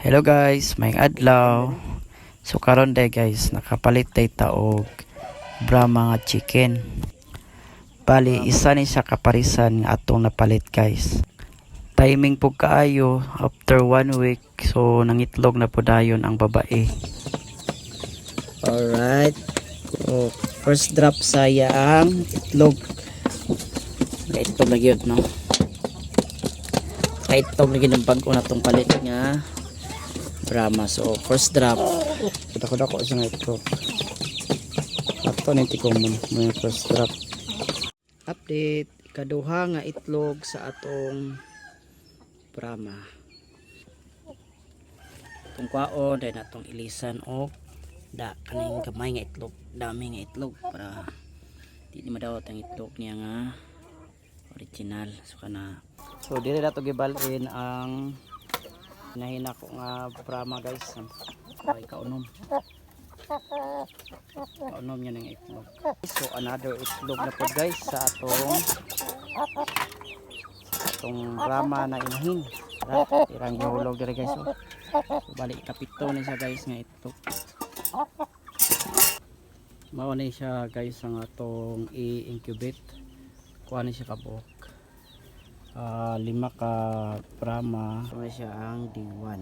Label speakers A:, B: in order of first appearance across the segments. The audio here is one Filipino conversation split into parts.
A: Hello guys, may adlaw. So karon day guys, nakapalit day taog Brahma nga chicken. Bali isa ni siya kaparisan nga atong napalit guys. Timing pug kaayo after 1 week, so nangitlog na pud dayon ang babae. Alright. So, first drop saya ang itlog. Itlog na gyud no. Itlog lagi ng bag-o na tong palit nga Brahma. So first drop dako sa itlog ato niti common may first drop. Update ikaduha nga itlog sa atong Brahma. Itong kwaon dahil natong ilisan o kaning gamay nga itlog, dami nga itlog para di madawat ang itlog niya nga original. So dili nato gibalin ang hinahina ko nga Brahma guys. Ay kaunom niya ng itlog. So another itlog na po guys sa atong Brahma na inahin. Irang ihulog diri guys. So balik kapito na siya guys nga itlog. Mao ni siya guys ang atong i-incubate. Kuha ni siya kabuok. 5 ka Brahma. So siya ang D1.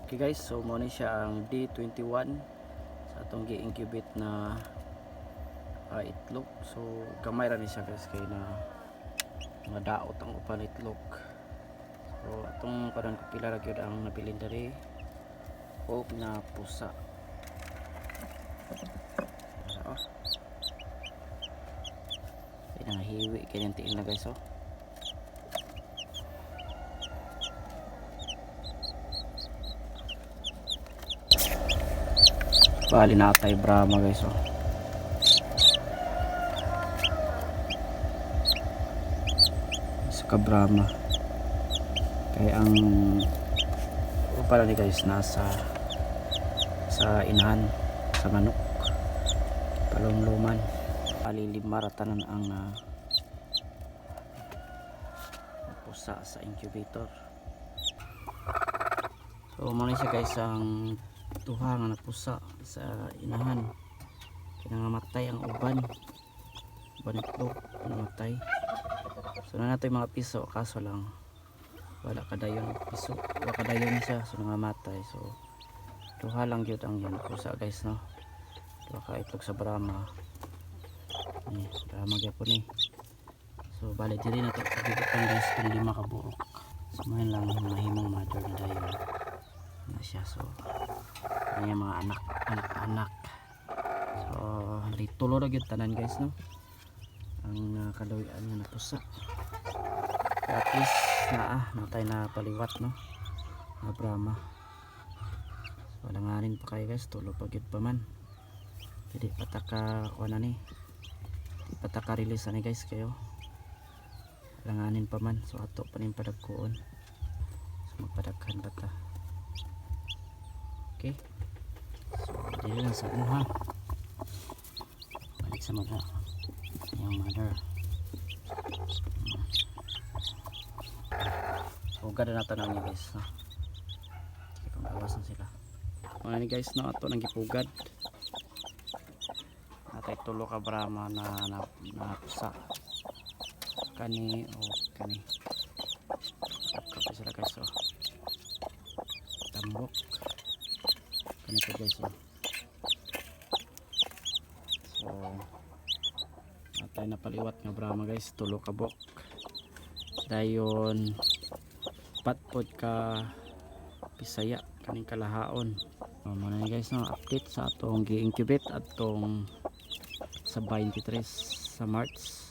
A: Okay guys, so mo ni siya ang D21 sa atong gi-incubate na itlog. So gamay ra ni siya guys kay na daot ang upan itlog. So atong karon pila ra gyud ang nabilin diri og na pusa. Hiwi kaya tiin na guys. Bali na tayo Brahma guys. Isa ka Brahma kaya ang upala ni guys nasa sa inahan sa manok palumluman. Bali 5 ratanan ang pusa sa incubator. So muna siya guys ang duha nga pusa sa inahan. Kinangamatay ang uban itlog namatay. So na nato yung mga piso kaso lang wala kadayon piso, wala kadayon siya, so nangamatay. So duha lang gyud ang yan pusa guys no. Duha ka itlog sa Brahma. Brahma gyapon ni. So balik diri na to pagibutan guys kung 5 ka burok. So may lang mahimong mother na dayon na siya. So kanya mga anak. So litulo ra gyud tanan guys no. Ang kalawian niya na pusa. At least natay na paliwat no. Na Brahma. So langarin pa kayo guys, tulo pa gyud pa man. Jadi pataka kuana ni. Pataka release ani guys kayo. Langanin pa man, so ato pa rin padagkuon. So magpadaghan ba ta. Okay, so dili lang sa ha. Balik sa mga yung mother. So gada na tanan niya guys no? Sige kung bawasan sila mga ni guys no. Ato nang gipugad natay tulo ka Brahma na pusa kani kani kapag sila guys. So tambok kani po guys. So natay na paliwat nga Brahma guys, tulo ka bok dayon patpod ka Bisaya kaning kalahaon. Muna ni guys no, update sa atong gi-incubate atong sa 23 sa March.